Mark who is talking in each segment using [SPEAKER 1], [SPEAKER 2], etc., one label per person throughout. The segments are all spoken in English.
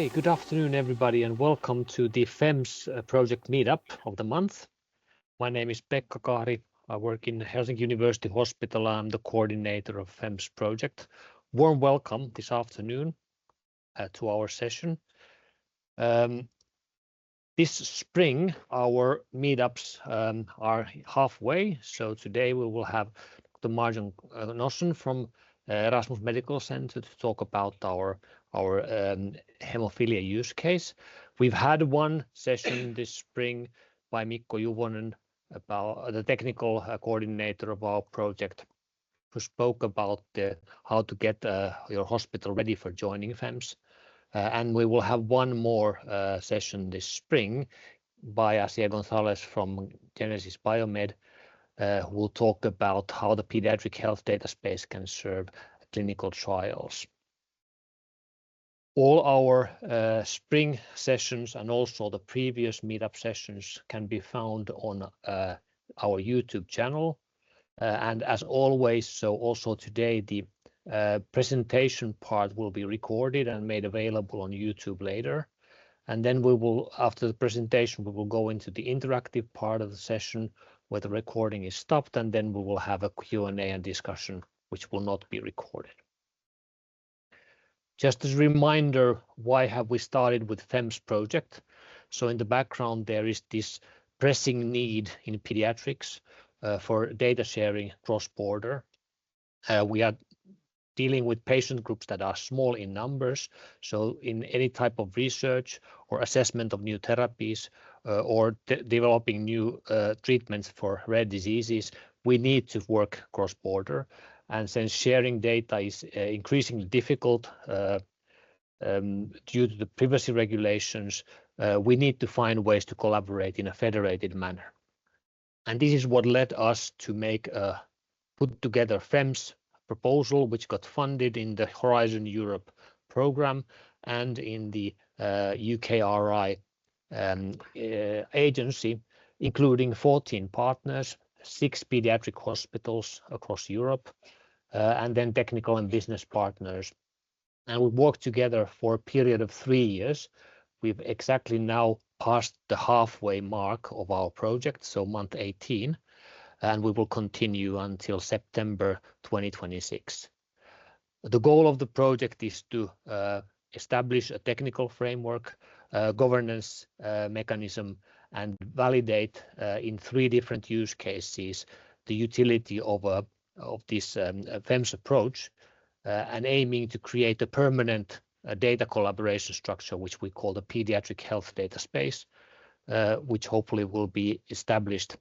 [SPEAKER 1] Okay, good afternoon, everybody, and welcome to the FEMS project meetup of the month. My name is Pekka Kahri. I work in Helsinki University Hospital. I'm the coordinator of FEMS project. Warm welcome this afternoon to our session. This spring, our meetups are halfway. So today we will have Dr. Marjon Cnoseen from Erasmus Medical Center to talk about our hemophilia use case. We've had one session this spring by Mikko Juvonen, about the technical coordinator of our project, who spoke about how to get your hospital ready for joining FEMS. And we will have one more session this spring by Asia Gonzalez from Genesis Biomed, who will talk about how the pediatric health data space can serve clinical trials. All our spring sessions and also the previous meetup sessions can be found on our YouTube channel. And as always, so also today, the presentation part will be recorded and made available on YouTube later. And then we will, after the presentation, we will go into the interactive part of the session where the recording is stopped, and then we will have a Q&A and discussion, which will not be recorded. Just as a reminder, why have we started with FEMS project? So in the background, there is this pressing need in pediatrics for data sharing cross-border. We are dealing with patient groups that are small in numbers. So in any type of research or assessment of new therapies or developing new treatments for rare diseases, we need to work cross-border. And since sharing data is increasingly difficult due to the privacy regulations, we need to find ways to collaborate in a federated manner. And this is what led us to put together FEMS proposal, which got funded in the Horizon Europe program and in the UKRI agency, including 14 partners, 6 pediatric hospitals across Europe, and then technical and business partners. And we worked together for a period of 3 years. We've exactly now passed the halfway mark of our project, so month 18. And we will continue until September 2026. The goal of the project is to establish a technical framework, governance mechanism, and validate in 3 different use cases the utility of this FEMS approach, and aiming to create a permanent data collaboration structure, which we call the pediatric health data space, which hopefully will be established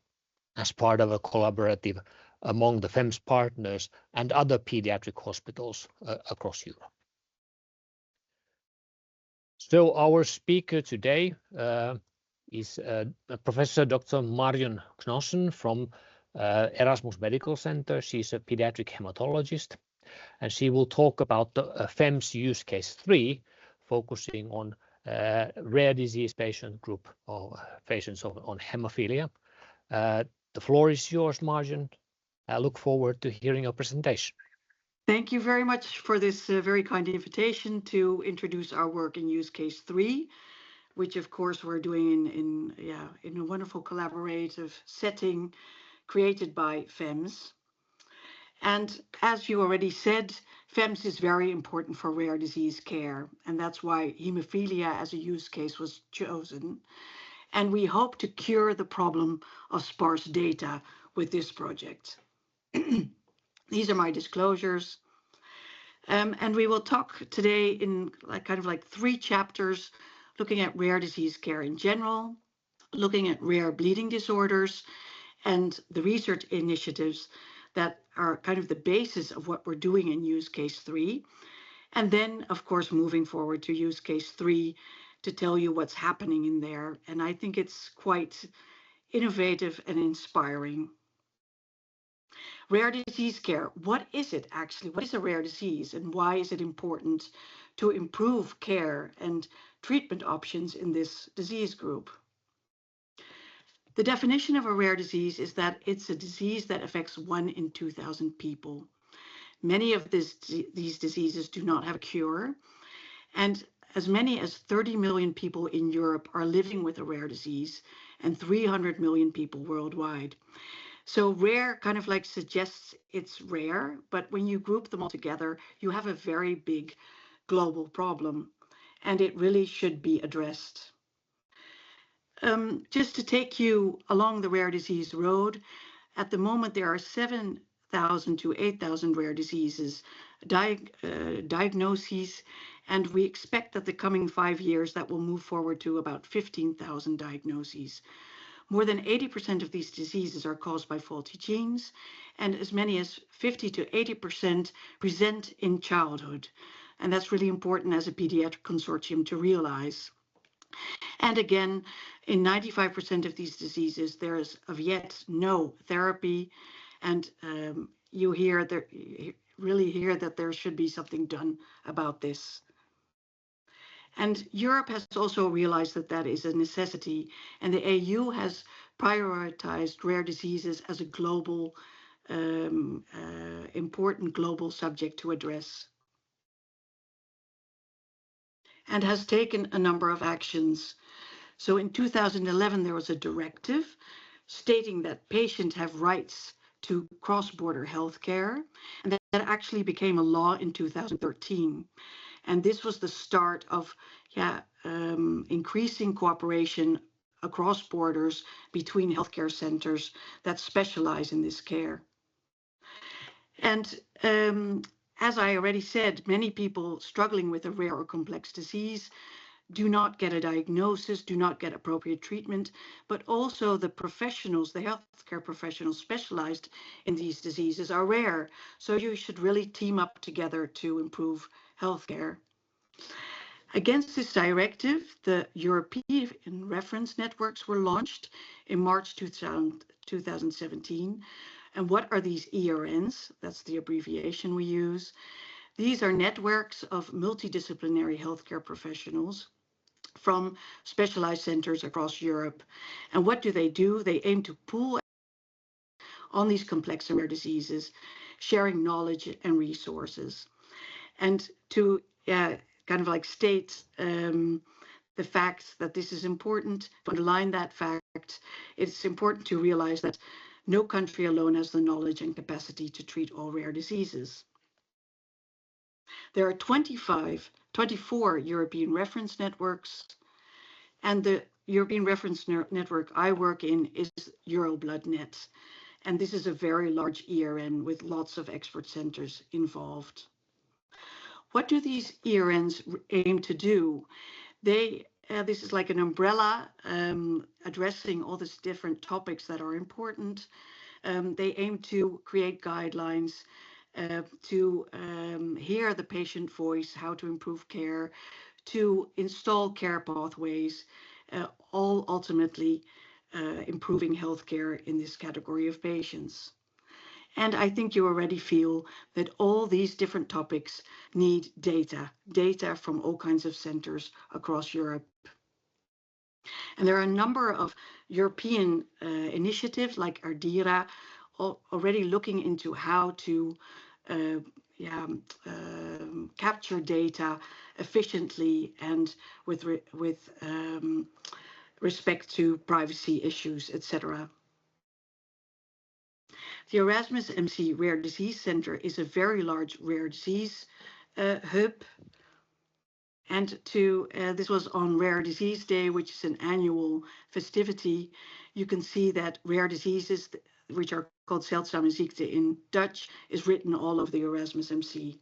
[SPEAKER 1] as part of a collaborative among the FEMS partners and other pediatric hospitals across Europe. So our speaker today is Professor Dr. Marjon Cnoseen from Erasmus Medical Center. She's a pediatric hematologist, and she will talk about the FEMS use case 3, focusing on rare disease patient group of patients on hemophilia. The floor is yours, Marjon. I look forward to hearing your presentation.
[SPEAKER 2] Thank you very much for this very kind invitation to introduce our work in use case 3, which of course we're doing in a wonderful collaborative setting created by FEMS. And as you already said, FEMS is very important for rare disease care, and that's why hemophilia as a use case was chosen. And we hope to cure the problem of sparse data with this project. These are my disclosures. And we will talk today in kind of like 3 chapters, looking at rare disease care in general, looking at rare bleeding disorders, and the research initiatives that are kind of the basis of what we're doing in use case 3. And then, of course, moving forward to use case 3 to tell you what's happening in there. And I think it's quite innovative and inspiring. Rare disease care, what is it actually? What is a rare disease, and why is it important to improve care and treatment options in this disease group? The definition of a rare disease is that it's a disease that affects 1 in 2,000 people. Many of these diseases do not have a cure, and as many as 30 million people in Europe are living with a rare disease and 300 million people worldwide. So rare kind of like suggests it's rare, but when you group them all together, you have a very big global problem, and it really should be addressed. Just to take you along the rare disease road, at the moment there are 7,000 to 8,000 rare diseases diagnoses, and we expect that the coming 5 years that will move forward to about 15,000 diagnoses. More than 80% of these diseases are caused by faulty genes, and as many as 50 to 80% present in childhood. And that's really important as a pediatric consortium to realize. And again, in 95% of these diseases, there is of yet no therapy. And you really hear that there should be something done about this. And Europe has also realized that that is a necessity, and the EU has prioritized rare diseases as a global, important global subject to address, and has taken a number of actions. So in 2011, there was a directive stating that patients have rights to cross-border healthcare, and that actually became a law in 2013. And this was the start of increasing cooperation across borders between healthcare centers that specialize in this care. And as I already said, many people struggling with a rare or complex disease do not get a diagnosis, do not get appropriate treatment, but also the professionals, the healthcare professionals specialized in these diseases are rare. So you should really team up together to improve healthcare. Against this directive, the European reference networks were launched in March 2017. And what are these ERNs? That's the abbreviation we use. These are networks of multidisciplinary healthcare professionals from specialized centers across Europe. And what do? They aim to pool on these complex and rare diseases, sharing knowledge and resources. And to kind of like state the fact that this is important, to underline that fact, it's important to realize that no country alone has the knowledge and capacity to treat all rare diseases. There are 24 European reference networks, and the European reference network I work in is EuroBloodNet. And this is a very large ERN with lots of expert centers involved. What do these ERNs aim to do? This is like an umbrella addressing all these different topics that are important. They aim to create guidelines, to hear the patient voice, how to improve care, to install care pathways, all ultimately improving healthcare in this category of patients. And I think you already feel that all these different topics need data from all kinds of centers across Europe. And there are a number of European initiatives like Ardira already looking into how to capture data efficiently and with respect to privacy issues, etc. The Erasmus MC Rare Disease Center is a very large rare disease hub. And this was on Rare Disease Day, which is an annual festivity. You can see that rare diseases, which are called zeldzame ziekte in Dutch, is written all over the Erasmus MC.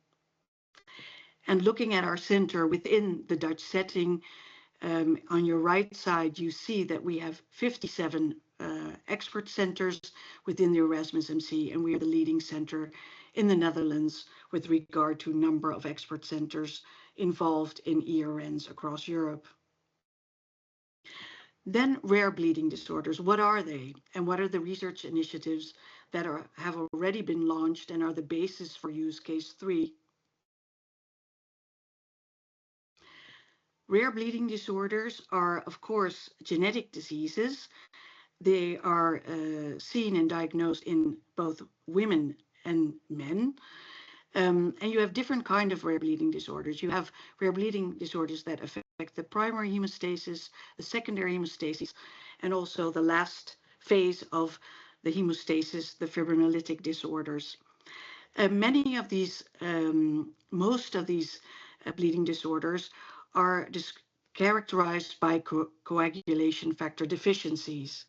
[SPEAKER 2] And looking at our center within the Dutch setting, on your right side, you see that we have 57 expert centers within the Erasmus MC, and we are the leading center in the Netherlands with regard to number of expert centers involved in ERNs across Europe. Then rare bleeding disorders, what are they? And what are the research initiatives that have already been launched and are the basis for use case 3? Rare bleeding disorders are, of course, genetic diseases. They are seen and diagnosed in both women and men. And you have different kind of rare bleeding disorders. You have rare bleeding disorders that affect the primary hemostasis, the secondary hemostasis, and also the last phase of the hemostasis, the fibrinolytic disorders. Many of these, most of these bleeding disorders are characterized by coagulation factor deficiencies.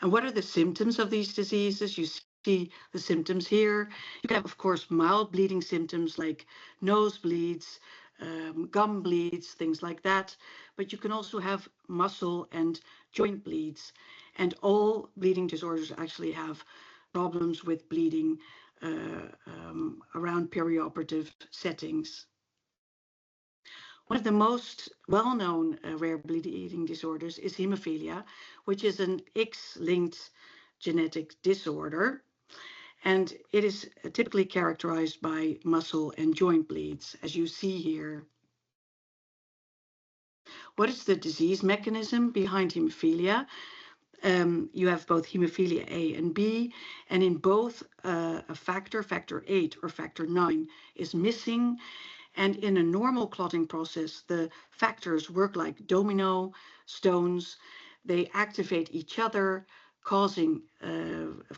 [SPEAKER 2] And what are the symptoms of these diseases? You see the symptoms here. You can have, of course, mild bleeding symptoms like nosebleeds, gum bleeds, things like that. But you can also have muscle and joint bleeds. And all bleeding disorders actually have problems with bleeding around perioperative settings. One of the most well-known rare bleeding disorders is hemophilia, which is an X-linked genetic disorder. And it is typically characterized by muscle and joint bleeds, as you see here. What is the disease mechanism behind hemophilia? You have both hemophilia A and B, and in both a factor 8 or factor 9 is missing. And in a normal clotting process, the factors work like domino stones. They activate each other, causing,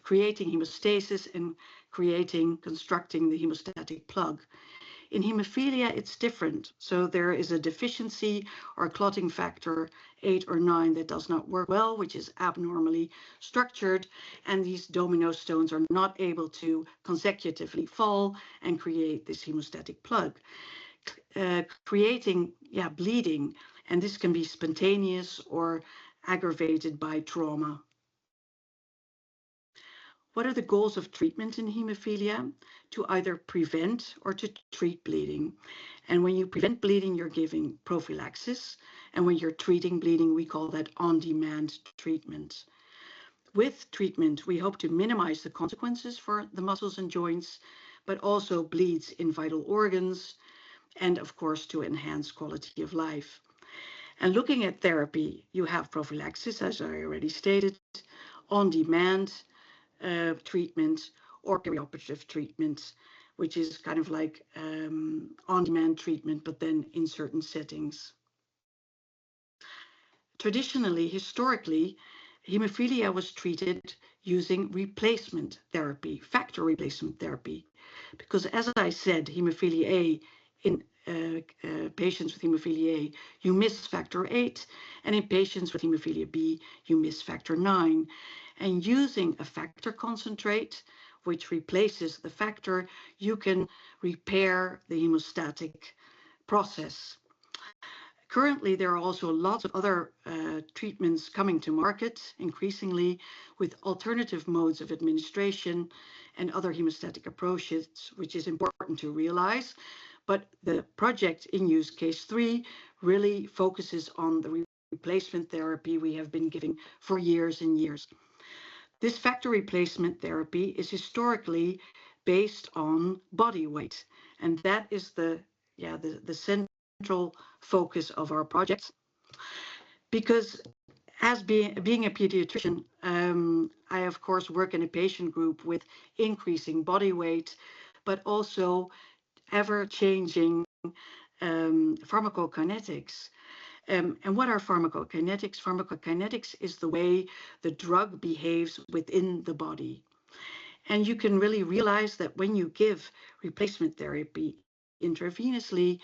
[SPEAKER 2] creating hemostasis and constructing the hemostatic plug. In hemophilia, it's different. So there is a deficiency or clotting factor 8 or 9 that does not work well, which is abnormally structured, and these domino stones are not able to consecutively fall and create this hemostatic plug, creating bleeding, and this can be spontaneous or aggravated by trauma. What are the goals of treatment in hemophilia? To either prevent or to treat bleeding. And when you prevent bleeding, you're giving prophylaxis. And when you're treating bleeding, we call that on-demand treatment. With treatment, we hope to minimize the consequences for the muscles and joints, but also bleeds in vital organs, and of course, to enhance quality of life. And looking at therapy, you have prophylaxis, as I already stated, on-demand treatment, or perioperative treatment, which is kind of like on-demand treatment, but then in certain settings. Traditionally, historically, hemophilia was treated using replacement therapy, factor replacement therapy, because as I said, hemophilia A, in patients with hemophilia A, you miss factor 8, and in patients with hemophilia B, you miss factor 9. And using a factor concentrate, which replaces the factor, you can repair the hemostatic process. Currently, there are also lots of other treatments coming to market increasingly with alternative modes of administration and other hemostatic approaches, which is important to realize. But the project in use case 3 really focuses on the replacement therapy we have been giving for years and years. This factor replacement therapy is historically based on body weight, and that is the central focus of our project. Because as being a pediatrician, I of course work in a patient group with increasing body weight, but also ever-changing pharmacokinetics. And what are pharmacokinetics? Pharmacokinetics is the way the drug behaves within the body. And you can really realize that when you give replacement therapy intravenously,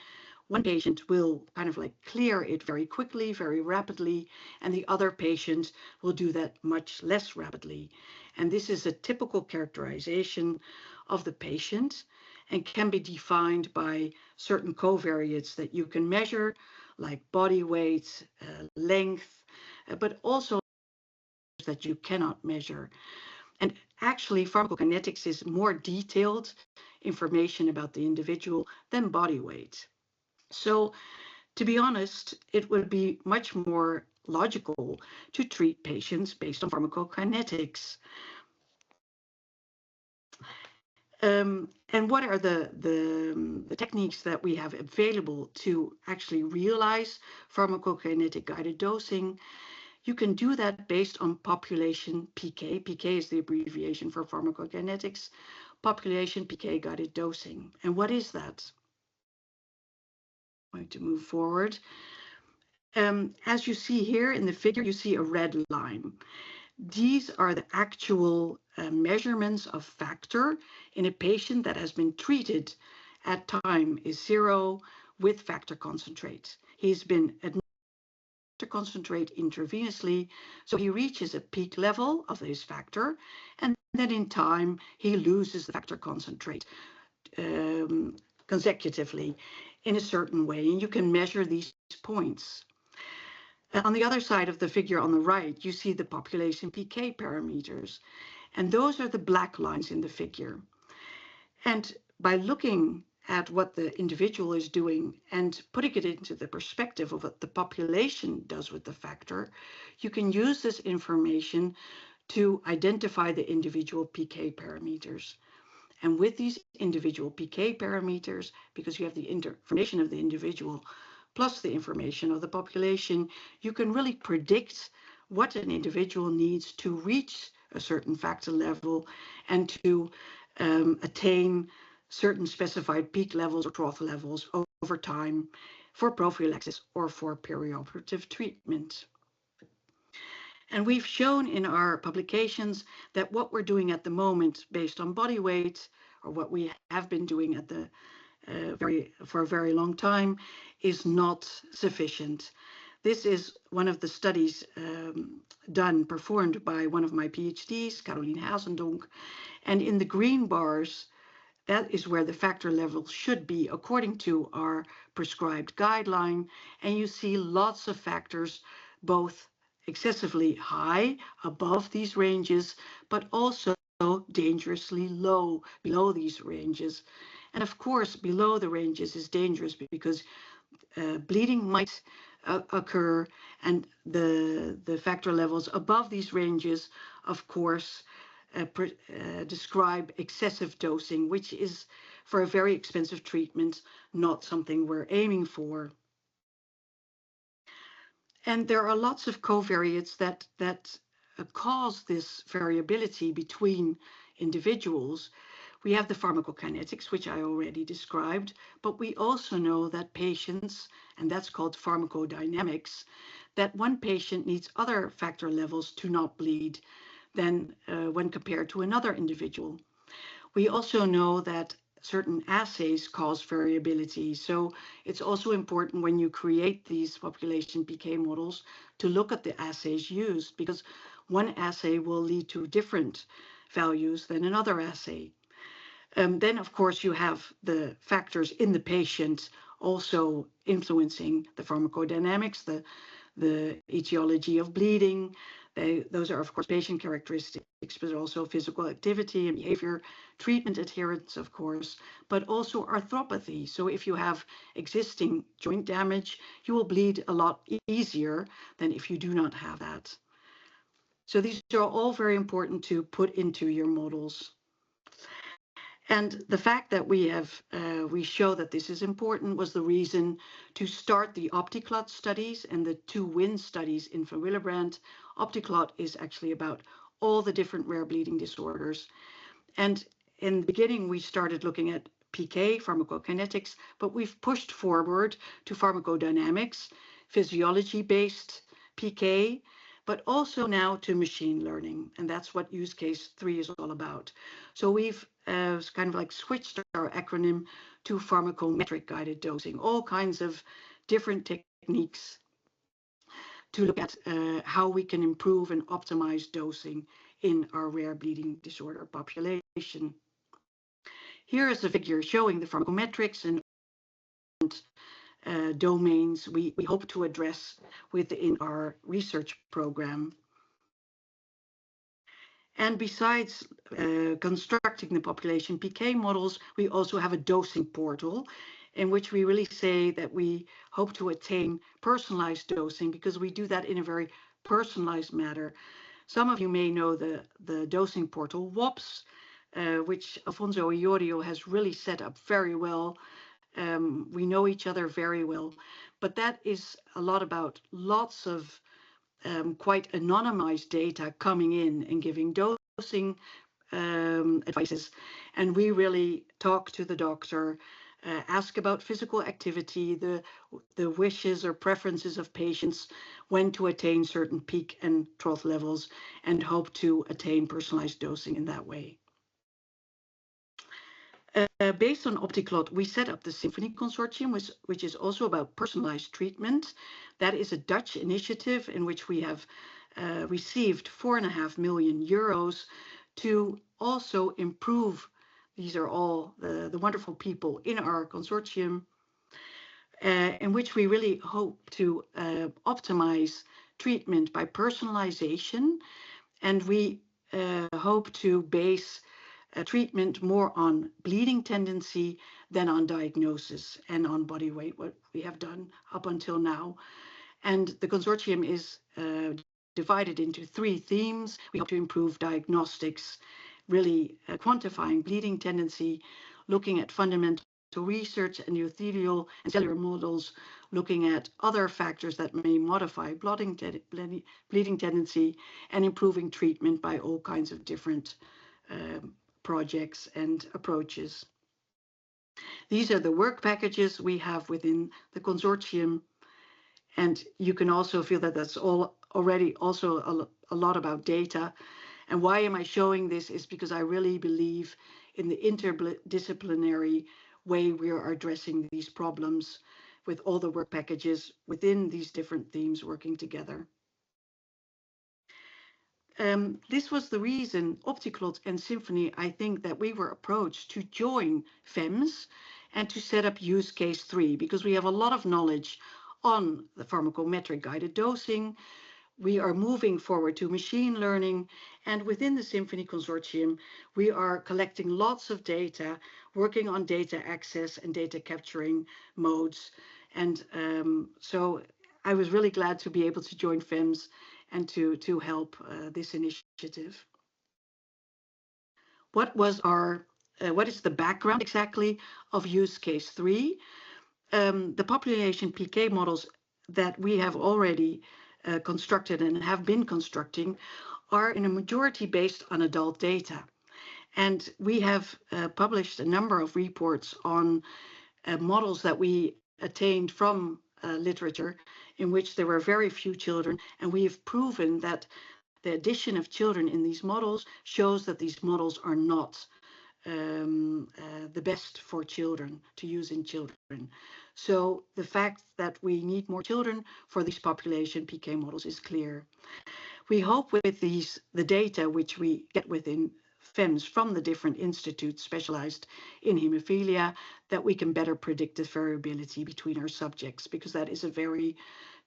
[SPEAKER 2] one patient will kind of like clear it very quickly, very rapidly, and the other patient will do that much less rapidly. And this is a typical characterization of the patient and can be defined by certain covariates that you can measure, like body weight, length, but also that you cannot measure. And actually, pharmacokinetics is more detailed information about the individual than body weight. So, to be honest, it would be much more logical to treat patients based on pharmacokinetics. And what are the techniques that we have available to actually realize pharmacokinetic guided dosing? You can do that based on population PK. PK is the abbreviation for pharmacokinetics. population PK guided dosing. And what is that? I'm going to move forward. As you see here in the figure, you see a red line. These are the actual measurements of factor in a patient that has been treated at time is 0 with factor concentrate. He's been administered to concentrate intravenously, so he reaches a peak level of his factor, and then in time he loses the factor concentrate consecutively in a certain way, and you can measure these points. On the other side of the figure on the right, you see the population PK parameters, and those are the black lines in the figure. And by looking at what the individual is doing and putting it into the perspective of what the population does with the factor, you can use this information to identify the individual PK parameters. And with these individual PK parameters, because you have the information of the individual plus the information of the population, you can really predict what an individual needs to reach a certain factor level and to attain certain specified peak levels or trough levels over time for prophylaxis or for perioperative treatment. And we've shown in our publications that what we're doing at the moment based on body weight, or what we have been doing at the for a very long time, is not sufficient. This is one of the studies performed by one of my PhDs, Caroline Hazendonk, and in the green bars, that is where the factor levels should be according to our prescribed guideline, and you see lots of factors, both excessively high above these ranges, but also dangerously low below these ranges. And of course, below the ranges is dangerous because bleeding might occur, and the factor levels above these ranges, of course, describe excessive dosing, which is, for a very expensive treatment, not something we're aiming for. And there are lots of covariates that cause this variability between individuals. We have the pharmacokinetics, which I already described, but we also know that patients, and that's called pharmacodynamics, that one patient needs other factor levels to not bleed than when compared to another individual. We also know that certain assays cause variability. So it's also important when you create these population PK models to look at the assays used, because one assay will lead to different values than another assay. Then, of course, you have the factors in the patient also influencing the pharmacodynamics, the etiology of bleeding. Those are, of course, patient characteristics, but also physical activity and behavior, treatment adherence, of course, but also arthropathy. So if you have existing joint damage, you will bleed a lot easier than if you do not have that. So these are all very important to put into your models. And the fact that we show that this is important was the reason to start the OptiClot studies and the 2 WIN studies in Van Willebrand. OptiClot is actually about all the different rare bleeding disorders. And in the beginning, we started looking at PK, pharmacokinetics, but we've pushed forward to pharmacodynamics, physiology-based PK, but also now to machine learning. And that's what use case 3 is all about. So we've kind of like switched our acronym to pharmacometric guided dosing, all kinds of different techniques to look at how we can improve and optimize dosing in our rare bleeding disorder population. Here is a figure showing the pharmacometrics and domains we hope to address within our research program. And besides constructing the population PK models, we also have a dosing portal in which we really say that we hope to attain personalized dosing, because we do that in a very personalized manner. Some of you may know the dosing portal WOPS, which Afonso Iorio has really set up very well. We know each other very well, but that is a lot about lots of quite anonymized data coming in and giving dosing advices, and we really talk to the doctor, ask about physical activity, the wishes or preferences of patients, when to attain certain peak and trough levels, and hope to attain personalized dosing in that way. Based on Opticlot, we set up the Symphony Consortium, which is also about personalized treatment. That is a Dutch initiative in which we have received 4.5 million euros to also improve. These are all the wonderful people in our consortium, in which we really hope to optimize treatment by personalization, and we hope to base treatment more on bleeding tendency than on diagnosis and on body weight, what we have done up until now. And the consortium is divided into 3 themes. We hope to improve diagnostics, really quantifying bleeding tendency, looking at fundamental research, endothelial and cellular models, looking at other factors that may modify bleeding tendency, and improving treatment by all kinds of different projects and approaches. These are the work packages we have within the consortium, and you can also feel that that's all already also a lot about data. And why am I showing this is because I really believe in the interdisciplinary way we are addressing these problems with all the work packages within these different themes working together. This was the reason, Opticlot and Symphony, I think that we were approached to join FEMS and to set up use case 3, because we have a lot of knowledge on the pharmacometric guided dosing. We are moving forward to machine learning, and within the Symphony Consortium, we are collecting lots of data, working on data access and data capturing modes. And so I was really glad to be able to join FEMS and to help this initiative. What is the background exactly of use case 3? The population PK models that we have already constructed and have been constructing are in a majority based on adult data. And we have published a number of reports on models that we attained from literature in which there were very few children, and we have proven that the addition of children in these models shows that these models are not the best for children, to use in children. So the fact that we need more children for these population PK models is clear. We hope with the data which we get within FEMS from the different institutes specialized in hemophilia, that we can better predict the variability between our subjects, because that is a very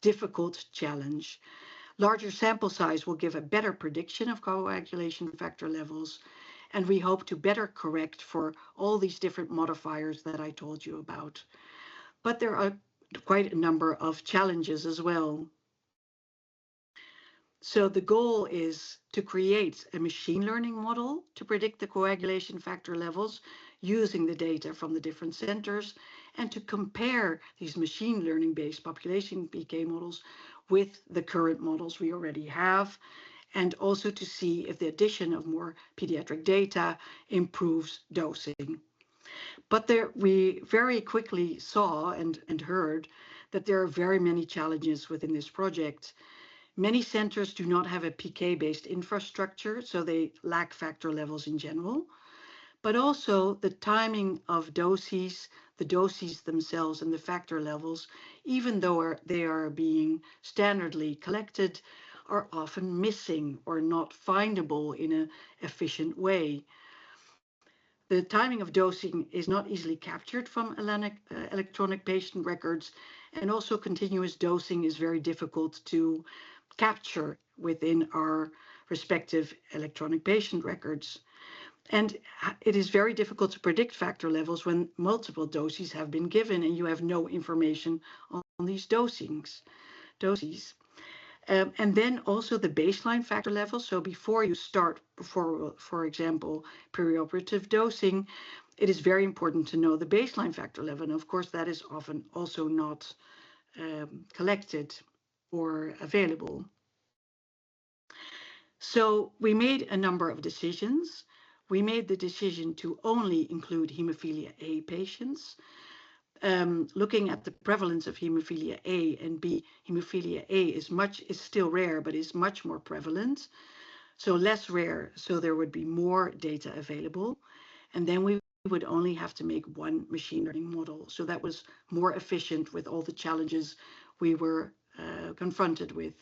[SPEAKER 2] difficult challenge. Larger sample size will give a better prediction of coagulation factor levels, and we hope to better correct for all these different modifiers that I told you about. But there are quite a number of challenges as well. So the goal is to create a machine learning model to predict the coagulation factor levels using the data from the different centers, and to compare these machine learning based population PK models with the current models we already have, and also to see if the addition of more pediatric data improves dosing. But there, we very quickly saw and heard that there are very many challenges within this project. Many centers do not have a PK-based infrastructure, so they lack factor levels in general. But also the timing of doses, the doses themselves, and the factor levels, even though they are being standardly collected, are often missing or not findable in an efficient way. The timing of dosing is not easily captured from electronic patient records, and also continuous dosing is very difficult to capture within our respective electronic patient records. And it is very difficult to predict factor levels when multiple doses have been given and you have no information on these doses. And then also the baseline factor level. So before you start, for example, perioperative dosing, it is very important to know the baseline factor level. And of course, that is often also not collected or available. So we made a number of decisions. we made the decision to only include hemophilia A patients. Looking at the prevalence of hemophilia A and B, hemophilia A is still rare, but is much more prevalent. So less rare, so there would be more data available. And then we would only have to make one machine learning model. So that was more efficient with all the challenges we were confronted with.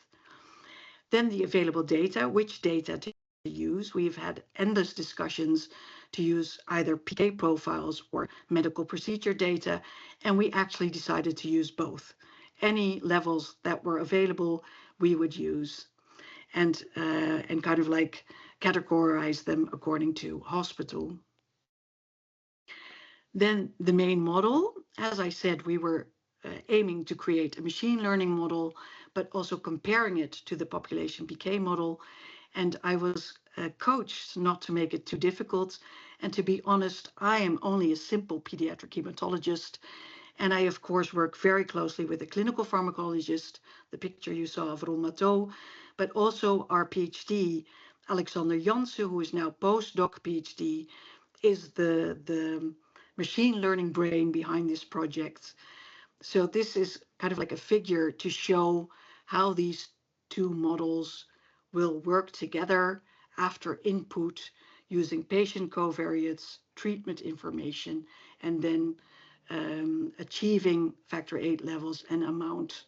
[SPEAKER 2] Then the available data, which data to use. We've had endless discussions to use either PK profiles or medical procedure data, and we actually decided to use both. Any levels that were available, we would use, and kind of like categorize them according to hospital. Then the main model, as I said, we were aiming to create a machine learning model, but also comparing it to the population PK model. And I was coached not to make it too difficult. And to be honest, I am only a simple pediatric hematologist. And I, of course, work very closely with a clinical pharmacologist, the picture you saw of Ron Matteau, but also our PhD, Alexander Janssen, who is now postdoc PhD, is the machine learning brain behind this project. So this is kind of like a figure to show how these two models will work together after input using patient covariates, treatment information, and then achieving factor VIII levels and amount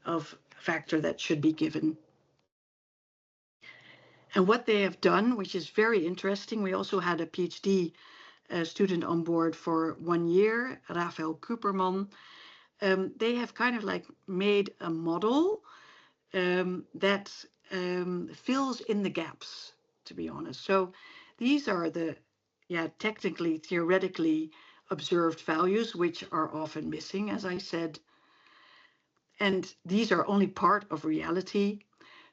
[SPEAKER 2] of factor that should be given. And what they have done, which is very interesting, we also had a PhD student on board for 1 year, Rafael Cooperman. They have kind of like made a model that fills in the gaps, to be honest. So these are the, technically, theoretically observed values, which are often missing, as I said. And these are only part of reality.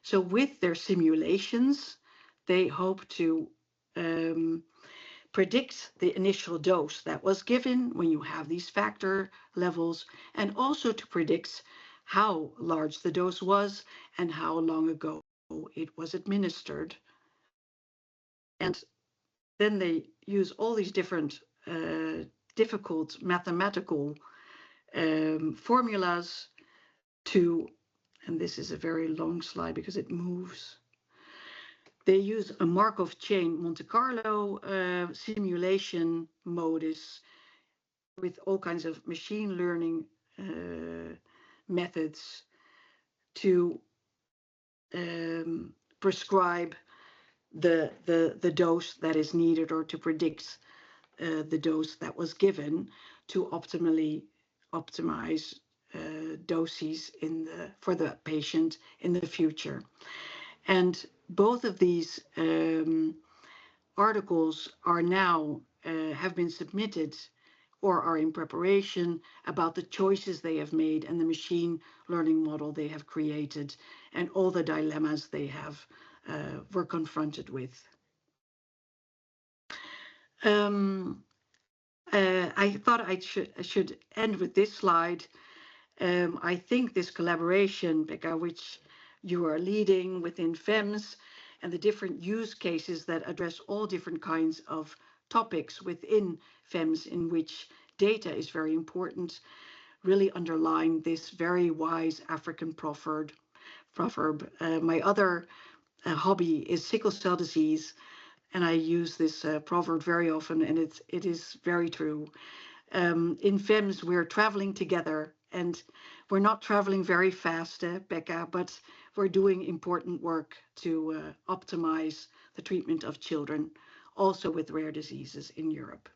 [SPEAKER 2] So with their simulations, they hope to predict the initial dose that was given when you have these factor levels, and also to predict how large the dose was and how long ago it was administered. And then they use all these different difficult mathematical formulas to, and this is a very long slide because it moves. They use a Markov chain Monte Carlo simulation modus with all kinds of machine learning methods to prescribe the dose that is needed, or to predict the dose that was given, to optimize doses for the patient in the future. And both of these articles are now have been submitted or are in preparation about the choices they have made and the machine learning model they have created and all the dilemmas they have were confronted with. I thought I should end with this slide. I think this collaboration, Becca, which you are leading within FEMS, and the different use cases that address all different kinds of topics within FEMS, in which data is very important, really underline this very wise African proverb. My other hobby is sickle cell disease, and I use this proverb very often, and it is very true. In FEMS, we're traveling together, and we're not traveling very fast, Becca, but we're doing important work to optimize the treatment of children, also with rare diseases in Europe.